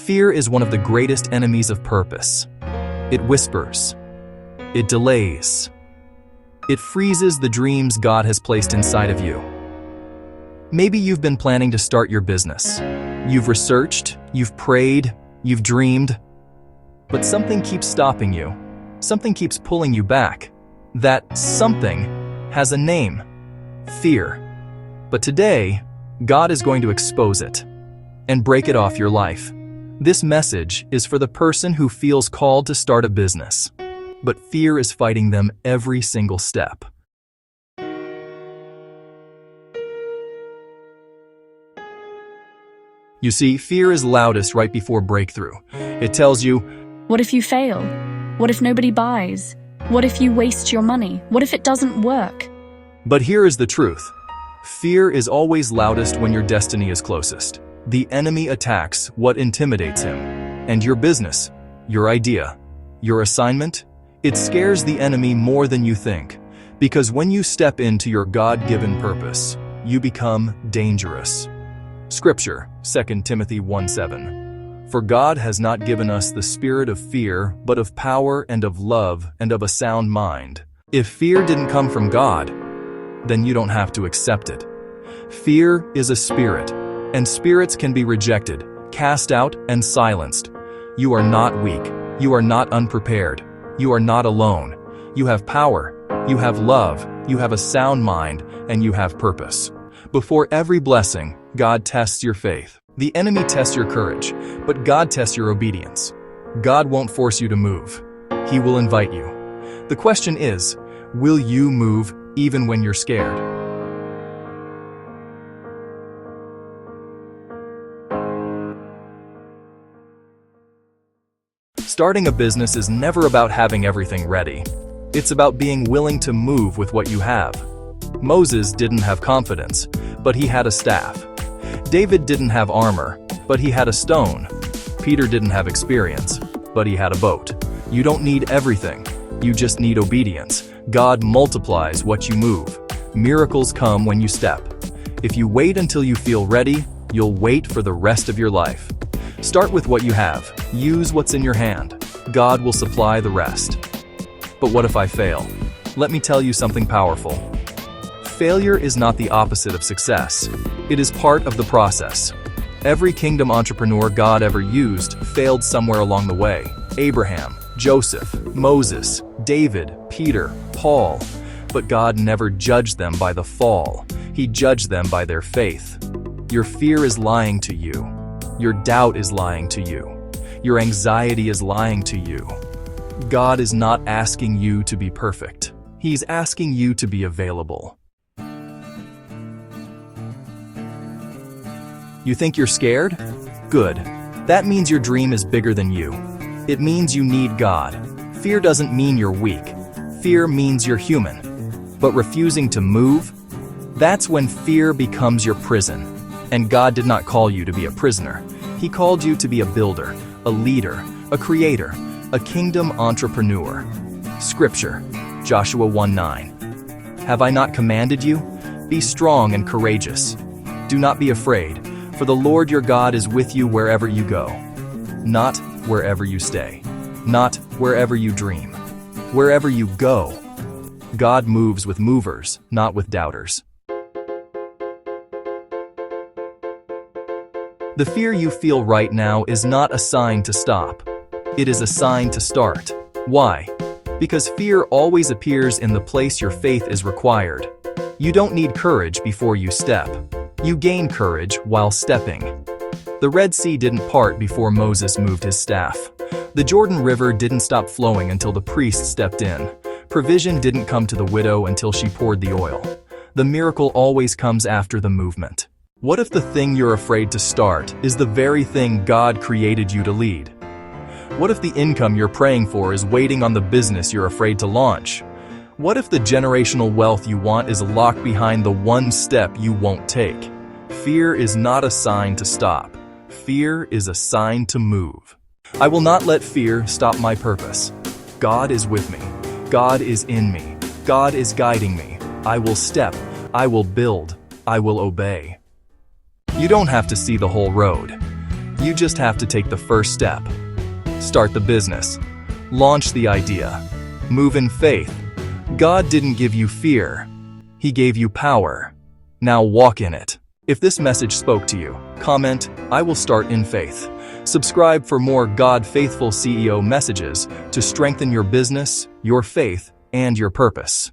Fear is one of the greatest enemies of purpose. It whispers. It delays. It freezes the dreams God has placed inside of you. Maybe you've been planning to start your business. You've researched, you've prayed, you've dreamed, but something keeps stopping you. Something keeps pulling you back. That something has a name: fear. But today, God is going to expose it and break it off your life. This message is for the person who feels called to start a business, but fear is fighting them every single step. You see, fear is loudest right before breakthrough. It tells you, what if you fail? What if nobody buys? What if you waste your money? What if it doesn't work? But here is the truth. Fear is always loudest when your destiny is closest. The enemy attacks what intimidates him. And your business, your idea, your assignment, it scares the enemy more than you think. Because when you step into your God-given purpose, you become dangerous. Scripture, 2 Timothy 1:7. For God has not given us the spirit of fear, but of power and of love and of a sound mind. If fear didn't come from God, then you don't have to accept it. Fear is a spirit, and spirits can be rejected, cast out, and silenced. You are not weak. You are not unprepared. You are not alone. You have power. You have love. You have a sound mind, and you have purpose. Before every blessing, God tests your faith. The enemy tests your courage, but God tests your obedience. God won't force you to move. He will invite you. The question is, will you move even when you're scared? Starting a business is never about having everything ready. It's about being willing to move with what you have. Moses didn't have confidence, but he had a staff. David didn't have armor, but he had a stone. Peter didn't have experience, but he had a boat. You don't need everything. You just need obedience. God multiplies what you move. Miracles come when you step. If you wait until you feel ready, you'll wait for the rest of your life. Start with what you have. Use what's in your hand. God will supply the rest. But what if I fail? Let me tell you something powerful. Failure is not the opposite of success. It is part of the process. Every kingdom entrepreneur God ever used failed somewhere along the way. Abraham, Joseph, Moses, David, Peter, Paul. But God never judged them by the fall. He judged them by their faith. Your fear is lying to you. Your doubt is lying to you. Your anxiety is lying to you. God is not asking you to be perfect. He's asking you to be available. You think you're scared? Good. That means your dream is bigger than you. It means you need God. Fear doesn't mean you're weak. Fear means you're human. But refusing to move? That's when fear becomes your prison. And God did not call you to be a prisoner. He called you to be a builder, a leader, a creator, a kingdom entrepreneur. Scripture, Joshua 1:9. Have I not commanded you? Be strong and courageous. Do not be afraid, for the Lord your God is with you wherever you go. Not wherever you stay. Not wherever you dream. Wherever you go. God moves with movers, not with doubters. The fear you feel right now is not a sign to stop. It is a sign to start. Why? Because fear always appears in the place your faith is required. You don't need courage before you step. You gain courage while stepping. The Red Sea didn't part before Moses moved his staff. The Jordan River didn't stop flowing until the priest stepped in. Provision didn't come to the widow until she poured the oil. The miracle always comes after the movement. What if the thing you're afraid to start is the very thing God created you to lead? What if the income you're praying for is waiting on the business you're afraid to launch? What if the generational wealth you want is locked behind the one step you won't take? Fear is not a sign to stop. Fear is a sign to move. I will not let fear stop my purpose. God is with me. God is in me. God is guiding me. I will step. I will build. I will obey. You don't have to see the whole road. You just have to take the first step. Start the business. Launch the idea. Move in faith. God didn't give you fear. He gave you power. Now walk in it. If this message spoke to you, comment, "I will start in faith." Subscribe for more God Faithful CEO messages to strengthen your business, your faith, and your purpose.